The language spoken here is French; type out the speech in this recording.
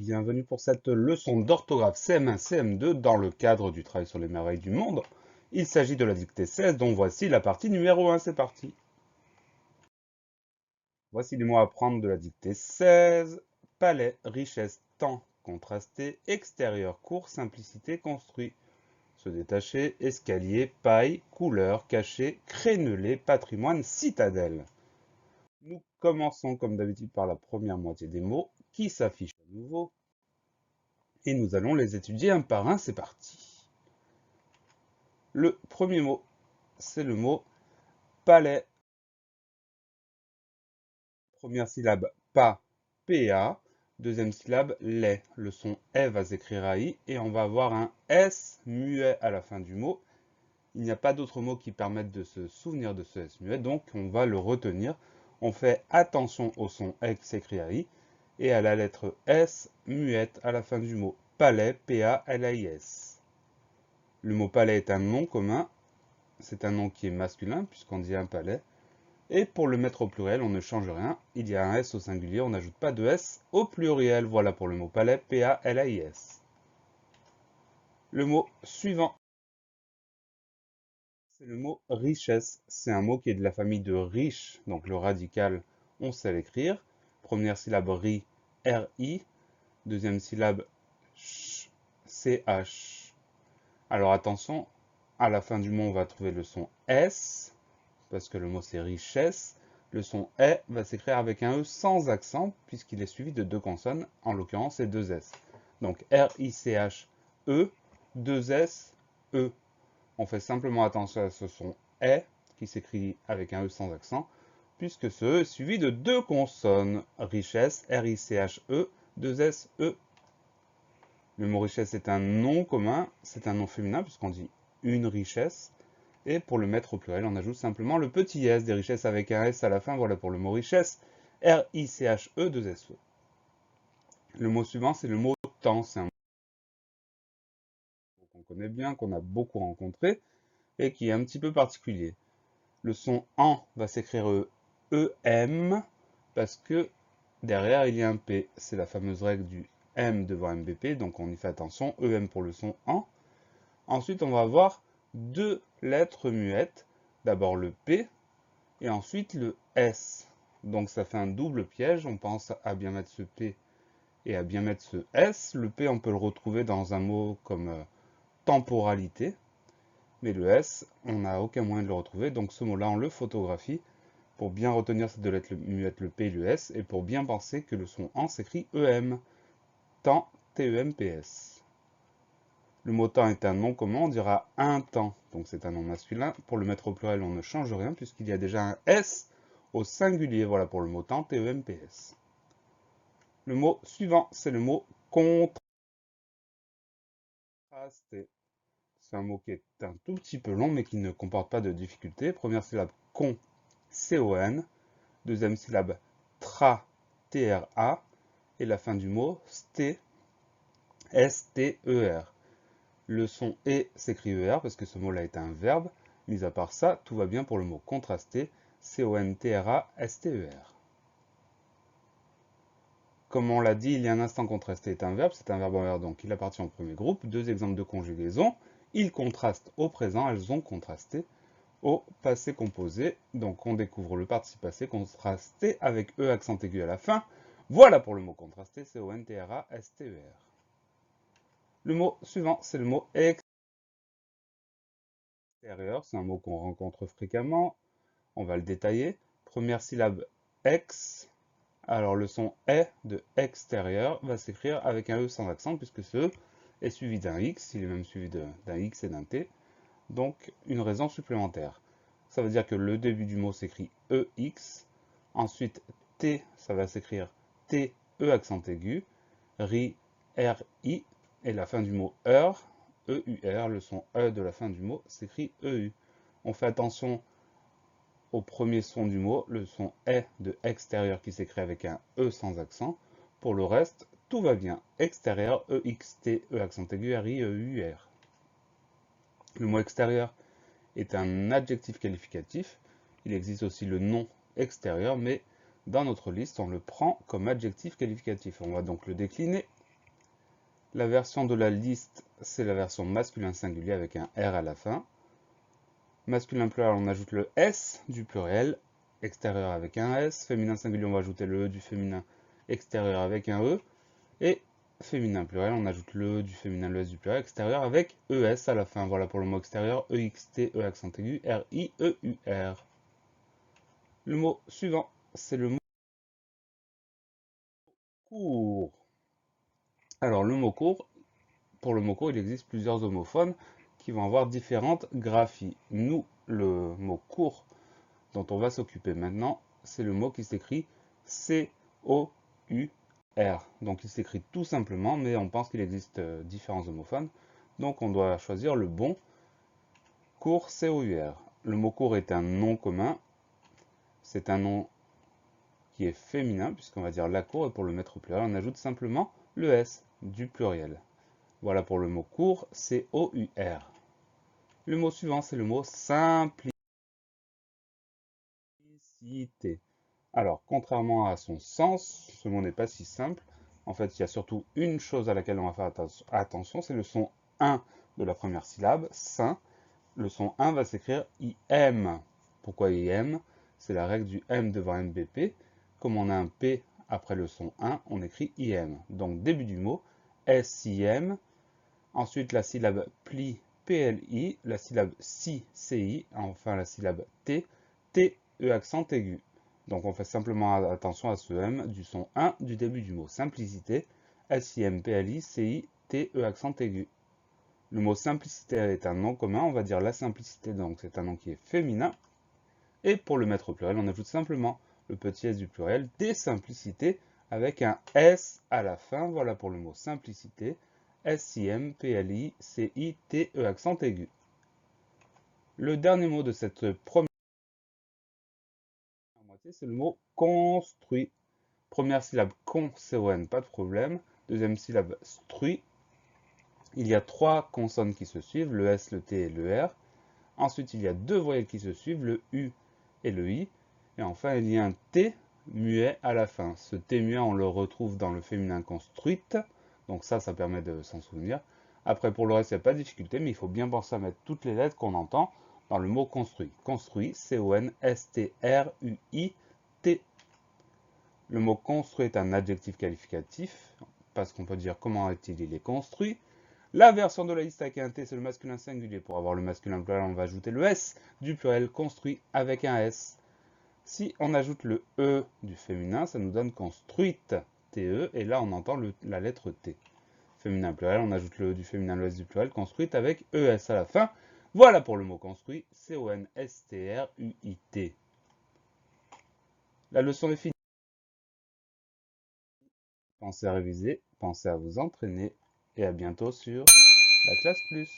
Bienvenue pour cette leçon d'orthographe CM1, CM2 dans le cadre du travail sur les merveilles du monde. Il s'agit de la dictée 16 dont voici la partie numéro 1, c'est parti. Voici les mots à prendre de la dictée 16. Palais, richesse, temps, contrasté, extérieur, court, simplicité, construit. Se détacher, escalier, paille, couleur, cachet, crénelé, patrimoine, citadelle. Nous commençons comme d'habitude par la première moitié des mots qui s'affichent à nouveau. Et nous allons les étudier un par un, c'est parti. Le premier mot, c'est le mot palais. Première syllabe, pa, pa. Deuxième syllabe, les. Le son E va s'écrire AI et on va avoir un S muet à la fin du mot. Il n'y a pas d'autres mots qui permettent de se souvenir de ce S muet, donc on va le retenir. On fait attention au son E qui s'écrit AI et à la lettre S muette à la fin du mot. Palais, P-A-L-A-I-S. Le mot palais est un nom commun. C'est un nom qui est masculin, puisqu'on dit un palais. Et pour le mettre au pluriel, on ne change rien. Il y a un S au singulier, on n'ajoute pas de S au pluriel. Voilà pour le mot palais, P-A-L-A-I-S. Le mot suivant, c'est le mot richesse. C'est un mot qui est de la famille de riche, donc le radical, on sait l'écrire. Première syllabe ri, R-I. Deuxième syllabe ch, C-H. Alors attention, à la fin du mot, on va trouver le son S, parce que le mot c'est richesse. Le son E va s'écrire avec un E sans accent, puisqu'il est suivi de deux consonnes, en l'occurrence c'est deux S. Donc R-I-C-H-E, deux S, E. On fait simplement attention à ce son E, qui s'écrit avec un E sans accent, puisque ce E est suivi de deux consonnes. Richesse, R-I-C-H-E, deux S, E. Le mot richesse est un nom commun, c'est un nom féminin, puisqu'on dit une richesse. Et pour le mettre au pluriel, on ajoute simplement le petit s, des richesses avec un s à la fin. Voilà pour le mot richesse. R-I-C-H-E, 2 S-E. Le mot suivant, c'est le mot temps. C'est un mot qu'on connaît bien, qu'on a beaucoup rencontré et qui est un petit peu particulier. Le son en va s'écrire E-M parce que derrière, il y a un P. C'est la fameuse règle du M devant MBP, donc on y fait attention. E-M pour le son en. Ensuite, on va avoir deux lettres muettes. D'abord le P et ensuite le S. Donc ça fait un double piège. On pense à bien mettre ce P et à bien mettre ce S. Le P, on peut le retrouver dans un mot comme temporalité. Mais le S, on n'a aucun moyen de le retrouver. Donc ce mot-là, on le photographie pour bien retenir ces deux lettres muettes, le P et le S, et pour bien penser que le son en s'écrit EM. Temps, T-E-M-P-S. Le mot temps est un nom commun, on dira un temps, donc c'est un nom masculin. Pour le mettre au pluriel, on ne change rien puisqu'il y a déjà un S au singulier. Voilà pour le mot temps, T-E-M-P-S. Le mot suivant, c'est le mot contrasté. C'est un mot qui est un tout petit peu long, mais qui ne comporte pas de difficulté. Première syllabe, con, C-O-N. Deuxième syllabe, tra, T-R-A. Et la fin du mot, sté, S-T-E-R. Le son E s'écrit ER parce que ce mot-là est un verbe. Mis à part ça, tout va bien pour le mot contrasté, C-O-N-T-R-A-S-T-E-R. Comme on l'a dit il y a un instant, contrasté est un verbe, c'est un verbe en R, donc il appartient au premier groupe. Deux exemples de conjugaison. Ils contrastent au présent, elles ont contrasté au passé composé. Donc on découvre le participe passé contrasté avec E accent aigu à la fin. Voilà pour le mot contrasté, C-O-N-T-R-A-S-T-E-R. Le mot suivant, c'est le mot extérieur, c'est un mot qu'on rencontre fréquemment. On va le détailler. Première syllabe, ex. Alors le son E de extérieur va s'écrire avec un E sans accent, puisque ce E est suivi d'un X, il est même suivi d'un X et d'un T. Donc une raison supplémentaire. Ça veut dire que le début du mot s'écrit EX. Ensuite, T, ça va s'écrire T, E accent aigu. RI, RI. Et la fin du mot EUR, EUR, le son E de la fin du mot s'écrit EU. On fait attention au premier son du mot, le son E de extérieur qui s'écrit avec un E sans accent. Pour le reste, tout va bien. Extérieur, EXT, E accent aigu, RI, EUR. Le mot extérieur est un adjectif qualificatif. Il existe aussi le nom extérieur, mais dans notre liste, on le prend comme adjectif qualificatif. On va donc le décliner. La version de la liste, c'est la version masculin singulier avec un R à la fin. Masculin pluriel, on ajoute le S du pluriel, extérieur avec un S. Féminin singulier, on va ajouter le E du féminin extérieur avec un E. Et féminin pluriel, on ajoute le E du féminin, le S du pluriel extérieur avec ES à la fin. Voilà pour le mot extérieur, EXT, E accent aigu, RIEUR. Le mot suivant, c'est le mot court. Alors le mot court, pour le mot court, il existe plusieurs homophones qui vont avoir différentes graphies. Nous, le mot court dont on va s'occuper maintenant, c'est le mot qui s'écrit C-O-U-R. Donc il s'écrit tout simplement, mais on pense qu'il existe différents homophones. Donc on doit choisir le bon court C-O-U-R. Le mot court est un nom commun. C'est un nom qui est féminin, puisqu'on va dire la cour, et pour le mettre au pluriel, on ajoute simplement le S du pluriel. Voilà pour le mot court, C-O-U-R. Le mot suivant, c'est le mot simplicité. Alors, contrairement à son sens, ce mot n'est pas si simple. En fait, il y a surtout une chose à laquelle on va faire attention, c'est le son 1 de la première syllabe, sain. Le son 1 va s'écrire IM. Pourquoi IM? C'est la règle du M devant MBP. Comme on a un P après le son 1, on écrit IM. Donc, début du mot, SIM. Ensuite, la syllabe pli, PLI. La syllabe si, CI. Enfin, la syllabe T, TE accent aigu. Donc, on fait simplement attention à ce M du son 1 du début du mot. Simplicité, SIM, PLI, CI, TE accent aigu. Le mot simplicité est un nom commun, on va dire la simplicité, donc c'est un nom qui est féminin. Et pour le mettre au pluriel, on ajoute simplement le petit s du pluriel, des simplicités, avec un s à la fin. Voilà pour le mot simplicité, S-I-M-P-L-I-C-I-T-E accent aigu. Le dernier mot de cette première moitié, c'est le mot construit. Première syllabe con, C-O-N, pas de problème. Deuxième syllabe struit. Il y a trois consonnes qui se suivent, le S, le T et le R. Ensuite, il y a deux voyelles qui se suivent, le U et le I. Et enfin, il y a un T muet à la fin. Ce T muet, on le retrouve dans le féminin construite. Donc ça permet de s'en souvenir. Après, pour le reste, il n'y a pas de difficulté, mais il faut bien penser à mettre toutes les lettres qu'on entend dans le mot construit. Construit, C-O-N-S-T-R-U-I-T. Le mot construit est un adjectif qualificatif, parce qu'on peut dire comment est-il, il est construit. La version de la liste avec un T, c'est le masculin singulier. Pour avoir le masculin pluriel, on va ajouter le S du pluriel construit avec un S. Si on ajoute le E du féminin, ça nous donne construite, TE, et là on entend la lettre T. Féminin pluriel, on ajoute le E du féminin, le S du pluriel, construite avec ES à la fin. Voilà pour le mot construit, C-O-N-S-T-R-U-I-T. La leçon est finie. Pensez à réviser, pensez à vous entraîner, et à bientôt sur la classe plus.